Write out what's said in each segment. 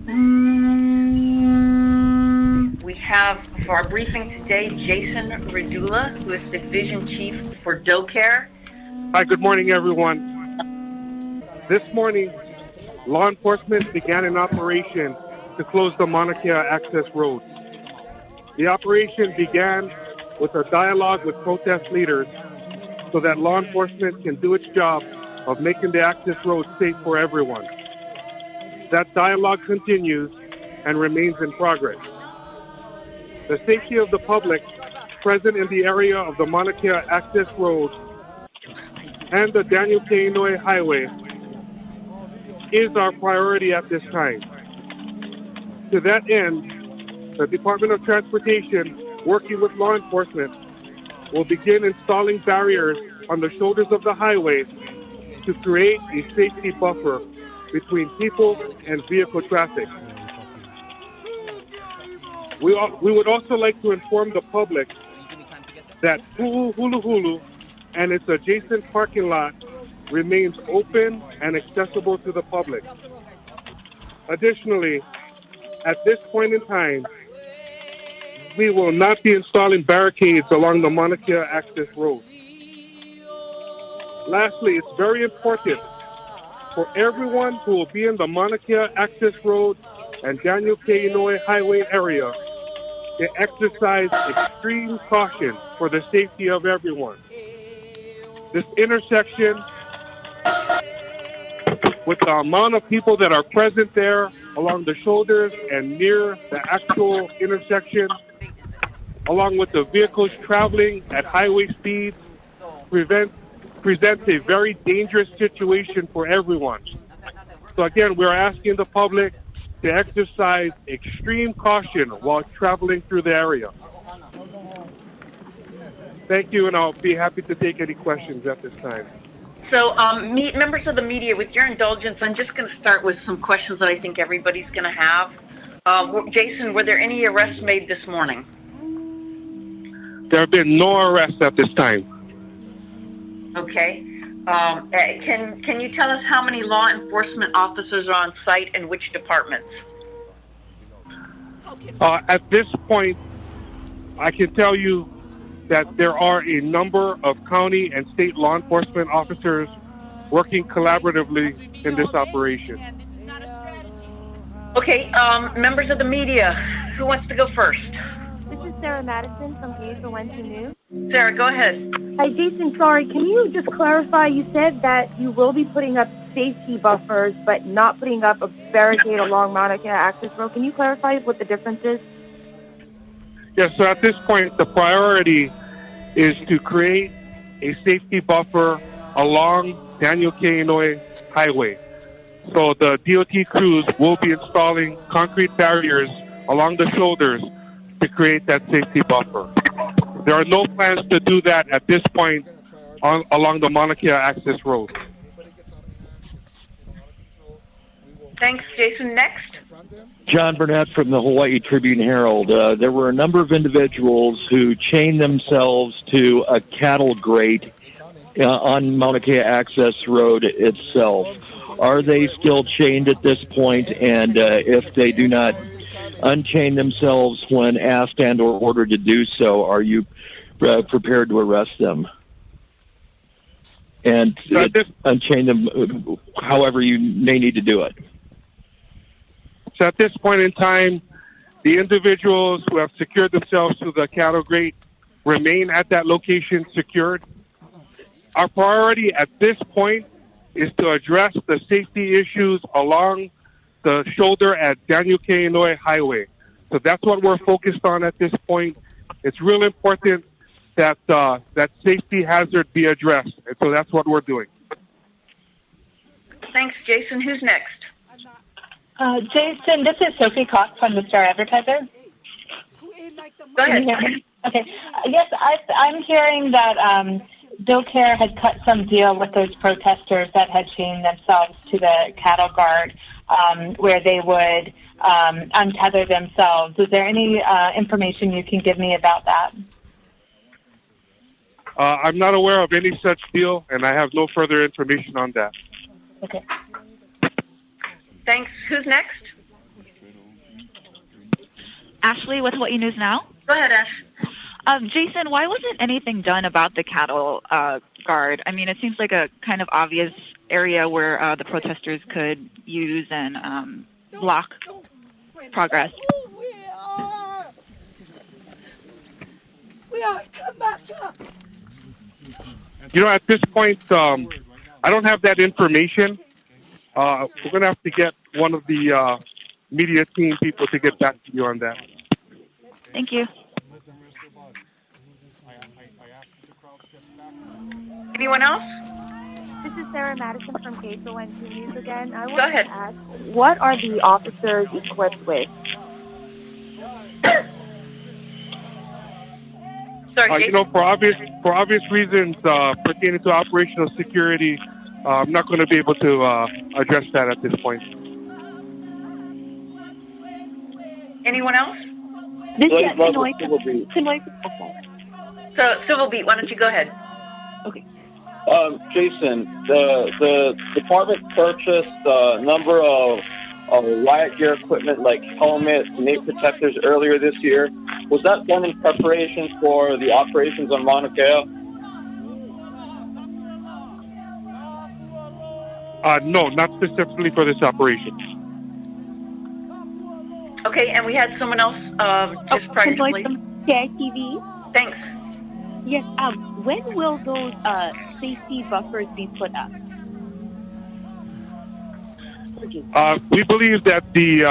We have for our briefing today Jason Redulla, who is Division Chief for DOCARE. Hi, good morning, everyone. This morning, law enforcement began an operation to close the Mauna Kea access road. The operation began with a dialogue with protest leaders so that law enforcement can do its job of making the access road safe for everyone. That dialogue continues and remains in progress. The safety of the public present in the area of the Mauna Kea access road and the Daniel K. Inouye Highway is our priority at this time. To that end, the Department of Transportation, working with law enforcement, will begin installing barriers on the shoulders of the highway to create a safety buffer between people and vehicle traffic. We would also like to inform the public that Hulu and its adjacent parking lot remains open and accessible to the public. Additionally, at this point in time, we will not be installing barricades along the Mauna Kea access road. Lastly, it's very important for everyone who will be in the Mauna Kea access road and Daniel K. Inouye Highway area to exercise extreme caution for the safety of everyone. This intersection, with the amount of people that are present there along the shoulders and near the actual intersection, along with the vehicles traveling at highway speeds, presents a very dangerous situation for everyone. So again, we're asking the public to exercise extreme caution while traveling through the area. Thank you, and I'll be happy to take any questions at this time. So, members of the media, with your indulgence, I'm just going to start with some questions that I think everybody's going to have. Jason, were there any arrests made this morning? There have been no arrests at this time. Okay. Can you tell us how many law enforcement officers are on site and which departments? At this point, I can tell you that there are a number of county and state law enforcement officers working collaboratively in this operation. Okay, members of the media, who wants to go first? This is Sarah Madison from Asia Wednesday News. Sarah, go ahead. Hi, Jason. Sorry, can you just clarify? You said that you will be putting up safety buffers, but not putting up a barricade along Mauna Kea access road. Can you clarify what the difference is? Yes, so at this point, the priority is to create a safety buffer along Daniel K. Inouye Highway. So the DOT crews will be installing concrete barriers along the shoulders to create that safety buffer. There are no plans to do that at this point along the Mauna Kea access road. Thanks, Jason. Next. John Burnett from the Hawaiʻi Tribune-Herald. There were a number of individuals who chained themselves to a cattle grate on Mauna Kea access road itself. Are they still chained at this point? And if they do not unchain themselves when asked and or ordered to do so, are you prepared to arrest them? And unchain them however you may need to do it. So at this point in time, the individuals who have secured themselves to the cattle grate remain at that location secured. Our priority at this point is to address the safety issues along the shoulder at Daniel K. Inouye Highway. So that's what we're focused on at this point. It's real important that that safety hazard be addressed. And so that's what we're doing. Thanks, Jason. Who's next? Jason, this is Sophie Cox from the Star Advertiser. Go ahead. Okay. Yes, I'm hearing that DOCARE had cut some deal with those protesters that had chained themselves to the cattle guard, where they would untether themselves. Is there any information you can give me about that? I'm not aware of any such deal, and I have no further information on that. Okay. Thanks. Who's next? Ashley with Hawaiʻi News Now. Go ahead, Ash. Jason, why wasn't anything done about the cattle guard? I mean, it seems like a kind of obvious area where the protesters could use and block progress. You know, at this point, I don't have that information. We're going to have to get one of the media team people to get back to you on that. Thank you. Anyone else? This is Sarah Madison from KSON News again. I Go want ahead. to ask, what are the officers equipped with? Sorry, You know, for obvious reasons pertaining to operational security, I'm not going to be able to address that at this point. Anyone else? This is So, Civil Beat, why don't you go ahead? Okay. Jason, the department purchased a number of riot gear equipment like helmets, knee protectors earlier this year. Was that done in preparation for the operations on Mauna Kea? No, not specifically for this operation. Okay, and we had someone else just previously. TV. Thanks. Yes. When will those safety buffers be put up? We believe that the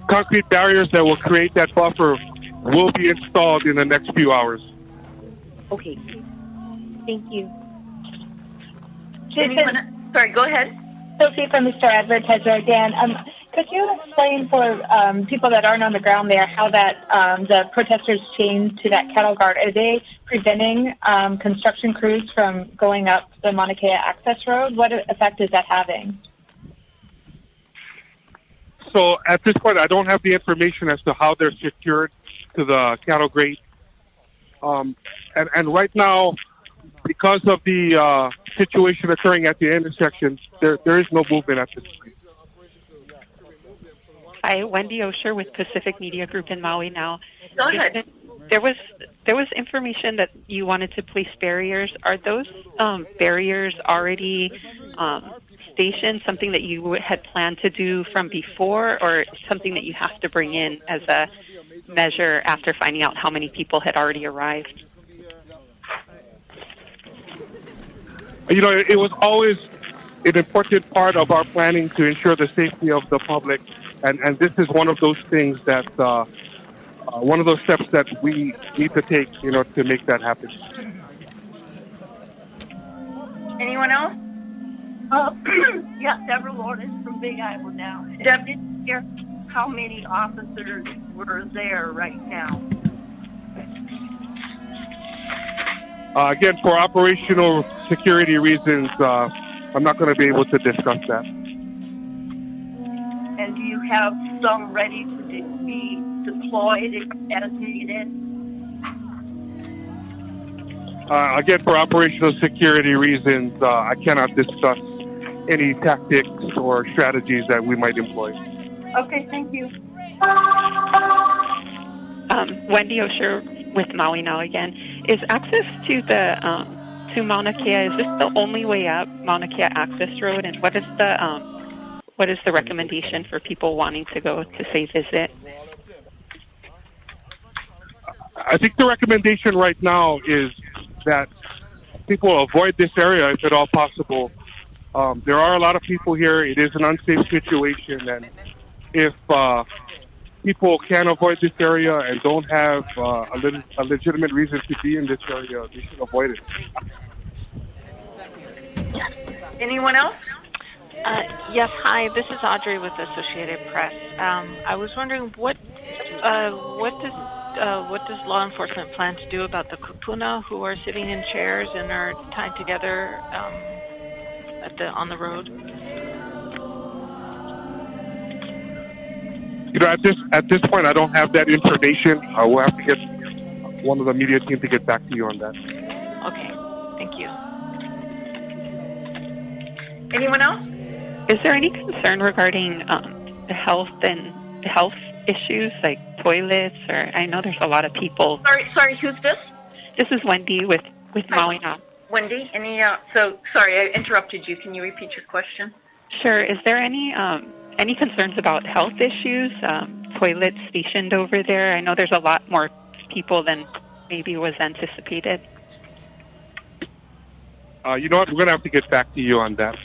concrete barriers that will create that buffer will be installed in the next few hours. Okay. Thank you. Jason, Sorry, go ahead. Sophie from Mr. Advertiser again. Could you explain for people that aren't on the ground there how that the protesters chained to that cattle guard, are they preventing construction crews from going up the Mauna Kea access road? What effect is that having? So at this point, I don't have the information as to how they're secured to the cattle grate. And right now, because of the situation occurring at the intersection, there is no movement at this point. Hi, Wendy Osher with Pacific Media Group in Maui now. Go ahead. There was information that you wanted to place barriers. Are those barriers already stationed, something that you had planned to do from before, or something that you have to bring in as a measure after finding out how many people had already arrived? You know, it was always an important part of our planning to ensure the safety of the public, and this is one of those things that, one of those steps that we need to take, you know, to make that happen. Anyone else? Yeah, Deborah Lawrence from Big Island now. Deb, Didn't hear how many officers were there right now. Again, for operational security reasons, I'm not going to be able to discuss that. And do you have some ready to be deployed as needed? Again, for operational security reasons, I cannot discuss any tactics or strategies that we might employ. Okay, thank you. Wendy Osher with Maui Now again. Is access to the to Mauna Kea, is this the only way up Mauna Kea access road, and what is the recommendation for people wanting to go to say visit? I think the recommendation right now is that people avoid this area if at all possible. There are a lot of people here. It is an unsafe situation, and if people can avoid this area and don't have a legitimate reason to be in this area, they should avoid it. anyone else? Yes, hi. This is Audrey with Associated Press. I was wondering what does law enforcement plan to do about the kupuna who are sitting in chairs and are tied together on the road? You know, at this point, I don't have that information. We'll have to get one of the media team to get back to you on that. Okay, thank you. Anyone else? Is there any concern regarding the health issues like toilets, or I know there's a lot of people. Sorry, who's this? This is Wendy with Maui. Wendy, so sorry, I interrupted you. Can you repeat your question? Sure. Is there any concerns about health issues? Toilets stationed over there? I know there's a lot more people than maybe was anticipated. You know what? We're going to have to get back to you on that.